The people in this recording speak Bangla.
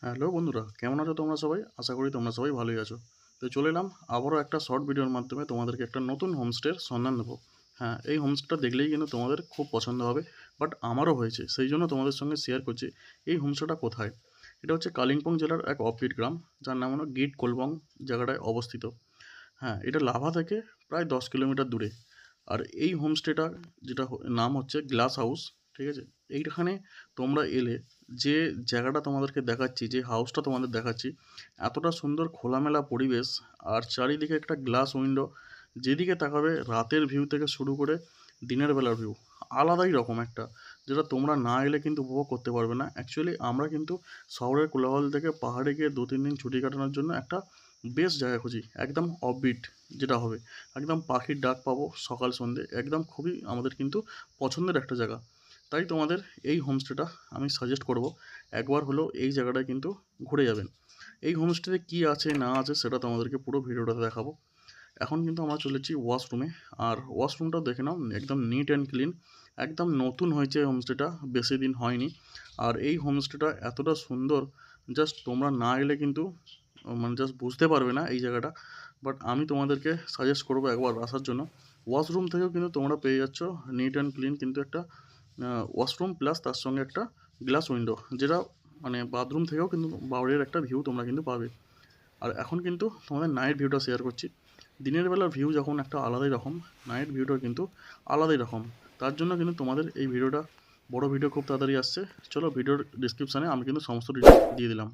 হ্যালো বন্ধুরা, কেমন আছো তোমরা সবাই? আশা করি তোমরা সবাই ভালোই আছো। তো চলে এলাম আবারও একটা শর্ট ভিডিওর মাধ্যমে তোমাদেরকে একটা নতুন হোমস্টের সন্ধান দেবো। হ্যাঁ, এই হোমস্টেটা দেখলেই কিন্তু তোমাদের খুব পছন্দ হবে। বাট আমারও হয়েছে, সেই জন্য তোমাদের সঙ্গে শেয়ার করছি এই হোমস্টেটা কোথায়। এটা হচ্ছে কালিম্পং জেলার এক অফবিট গ্রাম, যার নাম হলো গিট কোলবং জায়গাটায় অবস্থিত। হ্যাঁ, এটা লাভা থেকে প্রায় 10 কিলোমিটার দূরে। আর এই হোমস্টেটা যেটা নাম হচ্ছে গ্লাস হাউস, ঠিক আছে? এইখানে তোমরা এলে যে জায়গাটা তোমাদেরকে দেখাচ্ছি, যে হাউসটা তোমাদের দেখাচ্ছি, এতটা সুন্দর খোলামেলা পরিবেশ, আর চারিদিকে একটা গ্লাস উইন্ডো, যেদিকে তাকাবে রাতের ভিউ থেকে শুরু করে দিনের বেলার ভিউ আলাদাই রকম একটা, যেটা তোমরা না এলে কিন্তু উপভোগ করতে পারবে না। অ্যাকচুয়ালি আমরা কিন্তু শহরের কোলাহল থেকে পাহাড়ে গিয়ে 2-3 দিন ছুটি কাটানোর জন্য একটা বেস্ট জায়গা খুঁজি, একদম অফবিট যেটা হবে, একদম পাখির ডাক পাবো সকাল সন্ধে, একদম খুবই আমাদের কিন্তু পছন্দের একটা জায়গা। তাই তোমাদের এই হোমস্টেটা আমি সাজেস্ট করব, একবার হলেও এই জায়গাটায় কিন্তু ঘুরে যাবেন। এই হোমস্টেতে কী আছে না আছে সেটা তোমাদেরকে পুরো ভিডিওটাতে দেখাবো। এখন কিন্তু আমরা চলেছি ওয়াশরুমে, আর ওয়াশরুমটাও দেখে নাও, একদম নিট অ্যান্ড ক্লিন, একদম নতুন হয়েছে এই হোমস্টেটা, বেশি দিন হয়নি। আর এই হোমস্টেটা এতটা সুন্দর, জাস্ট তোমরা না এলে কিন্তু মানে জাস্ট বুঝতে পারবে না এই জায়গাটা। বাট আমি তোমাদেরকে সাজেস্ট করবো একবার আসার জন্য। ওয়াশরুম থেকেও কিন্তু তোমরা পেয়ে যাচ্ছ নিট অ্যান্ড ক্লিন, কিন্তু একটা ওয়াশরুম প্লাস তার সঙ্গে একটা গ্লাস উইন্ডো, যেটা মানে বাথরুম থেকেও কিন্তু বাইরের একটা ভিউ তোমরা কিন্তু পাবে। আর এখন কিন্তু তোমাদের নাইট ভিউটা শেয়ার করছি। দিনের বেলার ভিউ যখন একটা আলাদাই রকম, নাইট ভিউটা কিন্তু আলাদাই রকম। তার জন্য কিন্তু তোমাদের এই ভিডিওটা, বড় ভিডিও খুব তাড়াতাড়ি আসছে। চলো, ভিডিওর ডিসক্রিপশানে আমি কিন্তু সমস্ত ডিটেলস দিয়ে দিলাম।